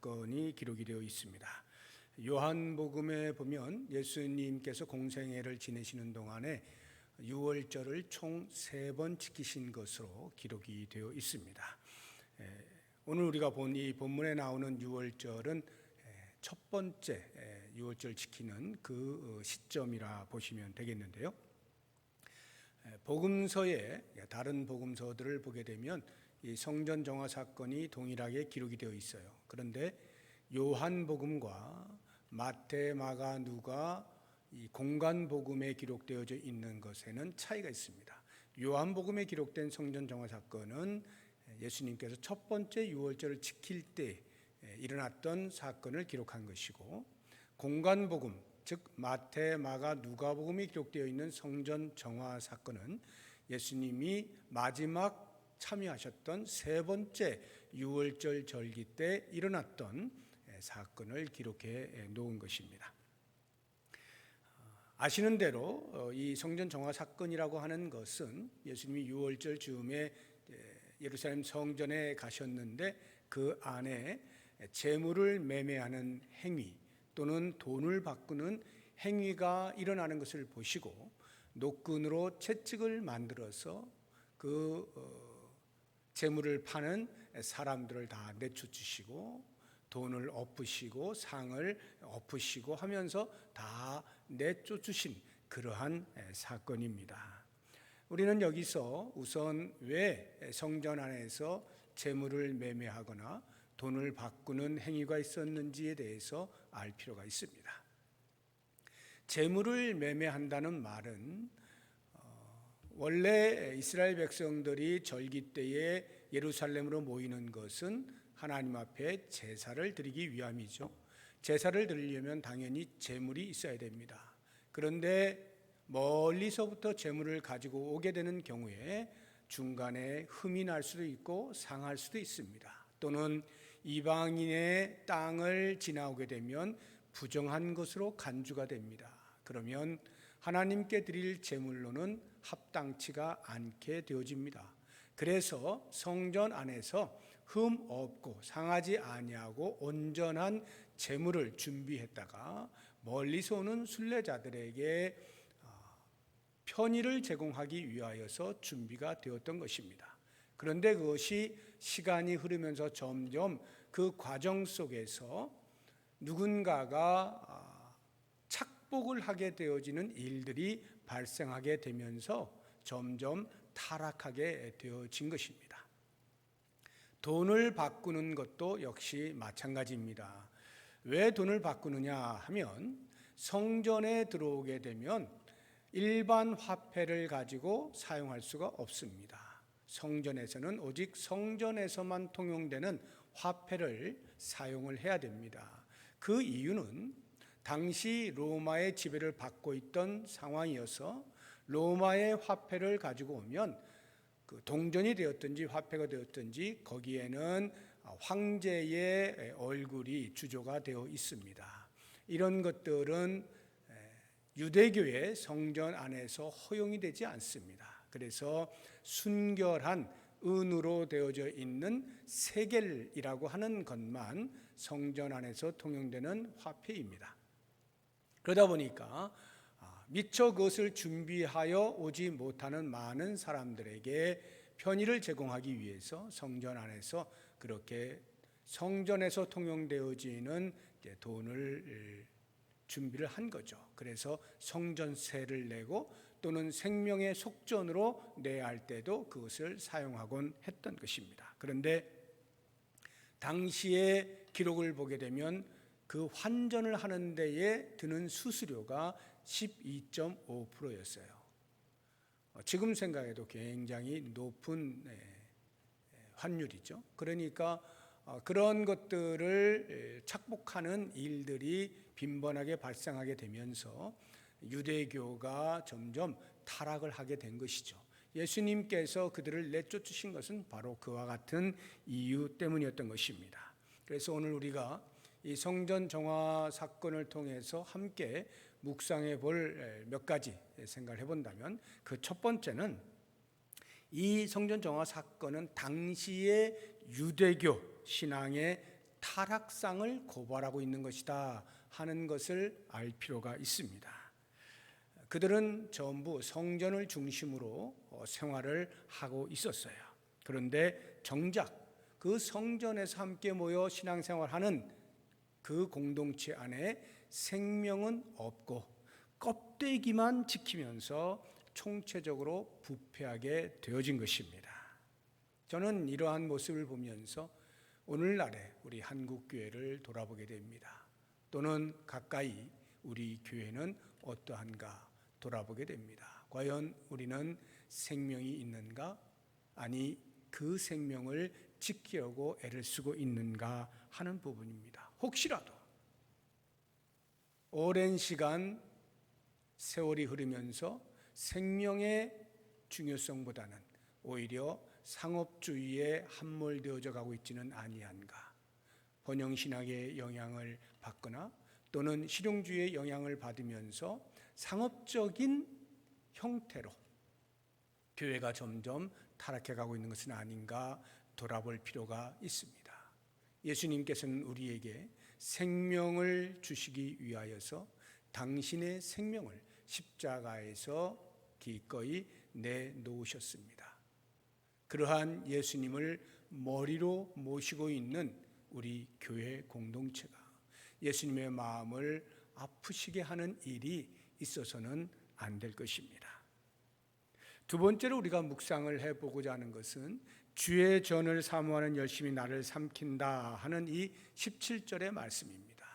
사건이 기록이 되어 있습니다. 요한복음에 보면 예수님께서 공생애를 지내시는 동안에 유월절을 총 3번 지키신 것으로 기록이 되어 있습니다. 오늘 우리가 본 이 본문에 나오는 유월절은 첫 번째 유월절 지키는 그 시점이라 보시면 되겠는데요. 복음서에 다른 복음서들을 보게 되면 이 성전 정화 사건이 동일하게 기록이 되어 있어요. 그런데 요한복음과 마태, 마가, 누가 이 공간 복음에 기록되어져 있는 것에는 차이가 있습니다. 요한복음에 기록된 성전 정화 사건은 예수님께서 첫 번째 유월절을 지킬 때 일어났던 사건을 기록한 것이고, 공간 복음, 즉 마태, 마가, 누가복음에 기록되어 있는 성전 정화 사건은 예수님이 마지막 참여하셨던 3번째 유월절 절기 때 일어났던 사건을 기록해 놓은 것입니다. 아시는 대로 이 성전 정화 사건이라고 하는 것은 예수님이 유월절 즈음에 예루살렘 성전에 가셨는데 그 안에 재물을 매매하는 행위 또는 돈을 바꾸는 행위가 일어나는 것을 보시고 노끈으로 채찍을 만들어서 그 재물을 파는 사람들을 다 내쫓으시고 돈을 엎으시고 상을 엎으시고 하면서 다 내쫓으신 그러한 사건입니다. 우리는 여기서 우선 왜 성전 안에서 재물을 매매하거나 돈을 바꾸는 행위가 있었는지에 대해서 알 필요가 있습니다. 재물을 매매한다는 말은 원래 이스라엘 백성들이 절기 때에 예루살렘으로 모이는 것은 하나님 앞에 제사를 드리기 위함이죠. 제사를 드리려면 당연히 재물이 있어야 됩니다. 그런데 멀리서부터 재물을 가지고 오게 되는 경우에 중간에 흠이 날 수도 있고 상할 수도 있습니다. 또는 이방인의 땅을 지나오게 되면 부정한 것으로 간주가 됩니다. 그러면 하나님께 드릴 제물로는 합당치가 않게 되어집니다. 그래서 성전 안에서 흠 없고 상하지 아니하고 온전한 제물을 준비했다가 멀리서 오는 순례자들에게 편의를 제공하기 위하여서 준비가 되었던 것입니다. 그런데 그것이 시간이 흐르면서 점점 그 과정 속에서 누군가가 착복을 하게 되어지는 일들이 발생하게 되면서 점점 타락하게 되어진 것입니다. 돈을 바꾸는 것도 역시 마찬가지입니다. 왜 돈을 바꾸느냐 하면 성전에 들어오게 되면 일반 화폐를 가지고 사용할 수가 없습니다. 성전에서는 오직 성전에서만 통용되는 화폐를 사용을 해야 됩니다. 그 이유는 당시 로마의 지배를 받고 있던 상황이어서 로마의 화폐를 가지고 오면 그 동전이 되었든지 화폐가 되었든지 거기에는 황제의 얼굴이 주조가 되어 있습니다. 이런 것들은 유대교의 성전 안에서 허용이 되지 않습니다. 그래서 순결한 은으로 되어져 있는 세겔이라고 하는 것만 성전 안에서 통용되는 화폐입니다. 그러다 보니까 미처 그것을 준비하여 오지 못하는 많은 사람들에게 편의를 제공하기 위해서 성전 안에서 그렇게 성전에서 통용되어지는 돈을 준비를 한 거죠. 그래서 성전세를 내고 또는 생명의 속전으로 내야 할 때도 그것을 사용하곤 했던 것입니다. 그런데 당시의 기록을 보게 되면 그 환전을 하는 데에 드는 수수료가 12.5%였어요. 지금 생각해도 굉장히 높은 환율이죠. 그러니까 그런 것들을 착복하는 일들이 빈번하게 발생하게 되면서 유대교가 점점 타락을 하게 된 것이죠. 예수님께서 그들을 내쫓으신 것은 바로 그와 같은 이유 때문이었던 것입니다. 그래서 오늘 우리가 이 성전 정화 사건을 통해서 함께 묵상해 볼 몇 가지 생각을 해본다면, 그 첫 번째는 이 성전 정화 사건은 당시의 유대교 신앙의 타락상을 고발하고 있는 것이다 하는 것을 알 필요가 있습니다. 그들은 전부 성전을 중심으로 생활을 하고 있었어요. 그런데 정작 그 성전에서 함께 모여 신앙생활하는 그 공동체 안에 생명은 없고 껍데기만 지키면서 총체적으로 부패하게 되어진 것입니다. 저는 이러한 모습을 보면서 오늘날의 우리 한국교회를 돌아보게 됩니다. 또는 가까이 우리 교회는 어떠한가 돌아보게 됩니다. 과연 우리는 생명이 있는가? 아니, 그 생명을 지키려고 애를 쓰고 있는가 하는 부분입니다. 혹시라도 오랜 시간 세월이 흐르면서 생명의 중요성보다는 오히려 상업주의에 함몰되어져 가고 있지는 아니한가. 번영신학의 영향을 받거나 또는 실용주의의 영향을 받으면서 상업적인 형태로 교회가 점점 타락해 가고 있는 것은 아닌가 돌아볼 필요가 있습니다. 예수님께서는 우리에게 생명을 주시기 위하여서 당신의 생명을 십자가에서 기꺼이 내놓으셨습니다. 그러한 예수님을 머리로 모시고 있는 우리 교회 공동체가 예수님의 마음을 아프시게 하는 일이 있어서는 안 될 것입니다. 두 번째로 우리가 묵상을 해보고자 하는 것은 주의 전을 사모하는 열심히 나를 삼킨다 하는 이 17절의 말씀입니다.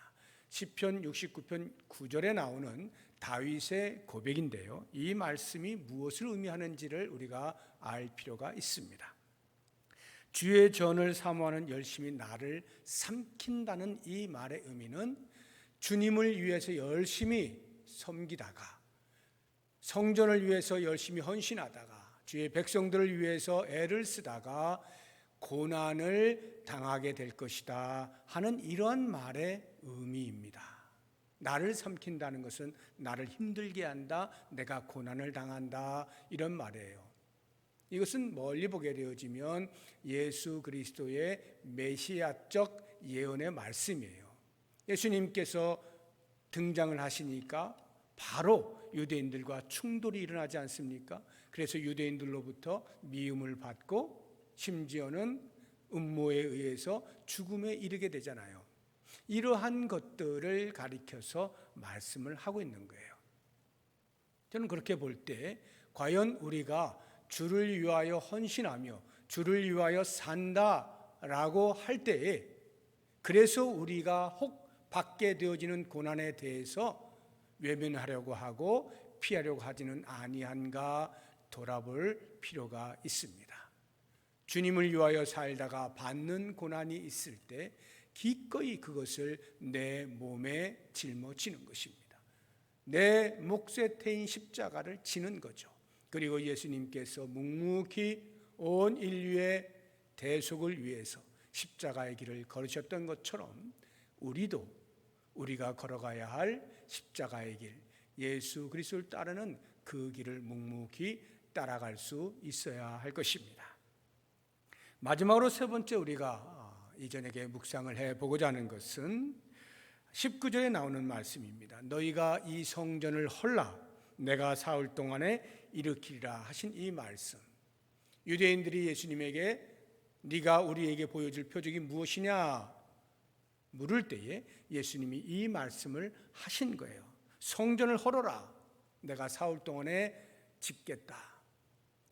시편 69편 9절에 나오는 다윗의 고백인데요. 이 말씀이 무엇을 의미하는지를 우리가 알 필요가 있습니다. 주의 전을 사모하는 열심히 나를 삼킨다는 이 말의 의미는 주님을 위해서 열심히 섬기다가 성전을 위해서 열심히 헌신하다가 주의 백성들을 위해서 애를 쓰다가 고난을 당하게 될 것이다 하는 이러한 말의 의미입니다. 나를 삼킨다는 것은 나를 힘들게 한다, 내가 고난을 당한다 이런 말이에요. 이것은 멀리 보게 되어지면 예수 그리스도의 메시아적 예언의 말씀이에요. 예수님께서 등장을 하시니까 바로 유대인들과 충돌이 일어나지 않습니까? 그래서 유대인들로부터 미움을 받고 심지어는 음모에 의해서 죽음에 이르게 되잖아요. 이러한 것들을 가리켜서 말씀을 하고 있는 거예요. 저는 그렇게 볼 때 과연 우리가 주를 위하여 헌신하며 주를 위하여 산다라고 할 때에 그래서 우리가 혹 받게 되어지는 고난에 대해서 외면하려고 하고 피하려고 하지는 아니한가 돌아볼 필요가 있습니다. 주님을 위하여 살다가 받는 고난이 있을 때 기꺼이 그것을 내 몸에 짊어지는 것입니다. 내 몫에 태인 십자가를 지는 거죠. 그리고 예수님께서 묵묵히 온 인류의 대속을 위해서 십자가의 길을 걸으셨던 것처럼 우리도 우리가 걸어가야 할 십자가의 길, 예수 그리스도를 따르는 그 길을 묵묵히 따라갈 수 있어야 할 것입니다. 마지막으로 세 번째 우리가 이전에게 묵상을 해보고자 하는 것은 19절에 나오는 말씀입니다. 너희가 이 성전을 헐라 내가 사흘 동안에 일으키리라 하신 이 말씀. 유대인들이 예수님에게 네가 우리에게 보여줄 표적이 무엇이냐 물을 때에 예수님이 이 말씀을 하신 거예요. 성전을 헐어라 내가 사흘 동안에 짓겠다.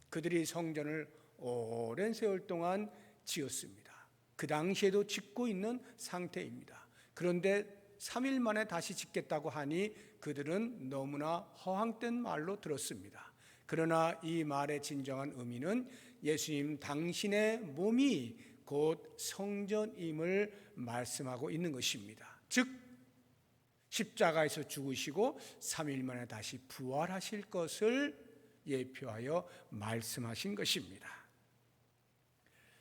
그들이 성전을 오랜 세월 동안 지었습니다. 그 당시에도 짓고 있는 상태입니다. 그런데 3일 만에 다시 짓겠다고 하니 그들은 너무나 허황된 말로 들었습니다. 그러나 이 말의 진정한 의미는 예수님 당신의 몸이 곧 성전임을 말씀하고 있는 것입니다. 즉 십자가에서 죽으시고 3일 만에 다시 부활하실 것을 예표하여 말씀하신 것입니다.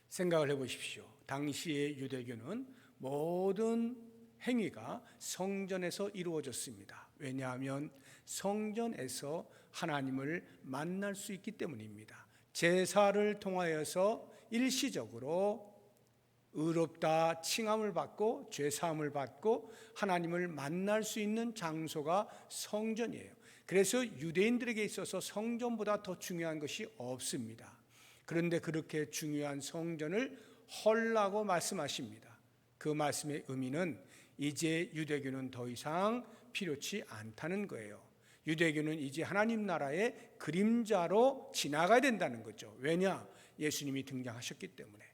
생각을 해보십시오. 당시의 유대교는 모든 행위가 성전에서 이루어졌습니다. 왜냐하면 성전에서 하나님을 만날 수 있기 때문입니다. 제사를 통하여서 일시적으로 의롭다 칭함을 받고 죄 사함을 받고 하나님을 만날 수 있는 장소가 성전이에요. 그래서 유대인들에게 있어서 성전보다 더 중요한 것이 없습니다. 그런데 그렇게 중요한 성전을 헐라고 말씀하십니다. 그 말씀의 의미는 이제 유대교는 더 이상 필요치 않다는 거예요. 유대교는 이제 하나님 나라의 그림자로 지나가야 된다는 거죠. 왜냐? 예수님이 등장하셨기 때문에.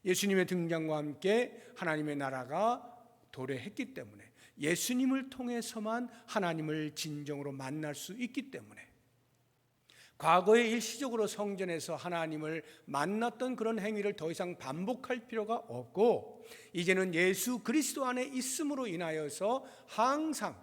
예수님의 등장과 함께 하나님의 나라가 도래했기 때문에, 예수님을 통해서만 하나님을 진정으로 만날 수 있기 때문에, 과거에 일시적으로 성전에서 하나님을 만났던 그런 행위를 더 이상 반복할 필요가 없고, 이제는 예수 그리스도 안에 있음으로 인하여서 항상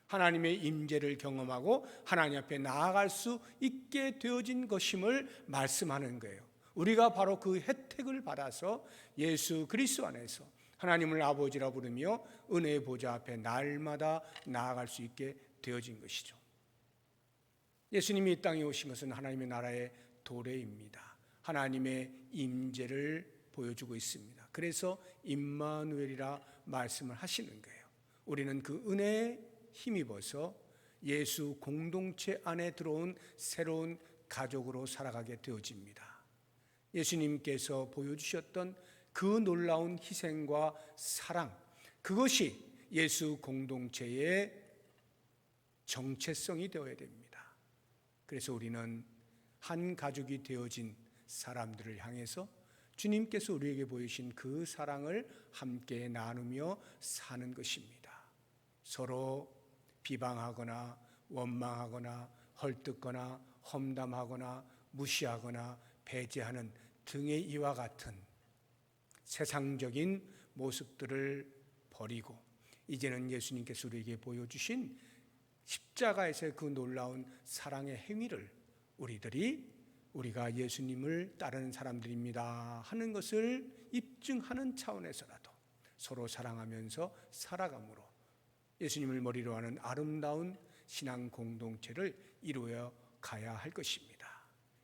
하나님의 임재를 경험하고 하나님 앞에 나아갈 수 있게 되어진 것임을 말씀하는 거예요. 우리가 바로 그 혜택을 받아서 예수 그리스도 안에서 하나님을 아버지라 부르며 은혜의 보좌 앞에 날마다 나아갈 수 있게 되어진 것이죠. 예수님이 이 땅에 오신 것은 하나님의 나라의 도래입니다. 하나님의 임재를 보여주고 있습니다. 그래서 임마누엘이라 말씀을 하시는 거예요. 우리는 그 은혜에 힘입어서 예수 공동체 안에 들어온 새로운 가족으로 살아가게 되어집니다. 예수님께서 보여주셨던 그 놀라운 희생과 사랑, 그것이 예수 공동체의 정체성이 되어야 됩니다. 그래서 우리는 한 가족이 되어진 사람들을 향해서 주님께서 우리에게 보이신 그 사랑을 함께 나누며 사는 것입니다. 서로 비방하거나 원망하거나 헐뜯거나 험담하거나 무시하거나 배제하는 등의 이와 같은 세상적인 모습들을 버리고, 이제는 예수님께서 우리에게 보여주신 십자가에서의 그 놀라운 사랑의 행위를 우리가 예수님을 따르는 사람들입니다 하는 것을 입증하는 차원에서라도 서로 사랑하면서 살아감으로 예수님을 머리로 하는 아름다운 신앙 공동체를 이루어 가야 할 것입니다.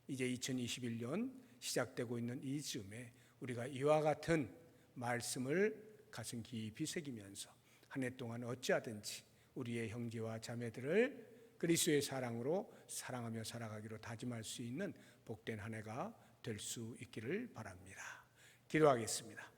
이제 2021년 시작되고 있는 이 즈음에 우리가 이와 같은 말씀을 가슴 깊이 새기면서 한 해 동안 어찌하든지 우리의 형제와 자매들을 그리스도의 사랑으로 사랑하며 살아가기로 다짐할 수 있는 복된 한 해가 될 수 있기를 바랍니다. 기도하겠습니다.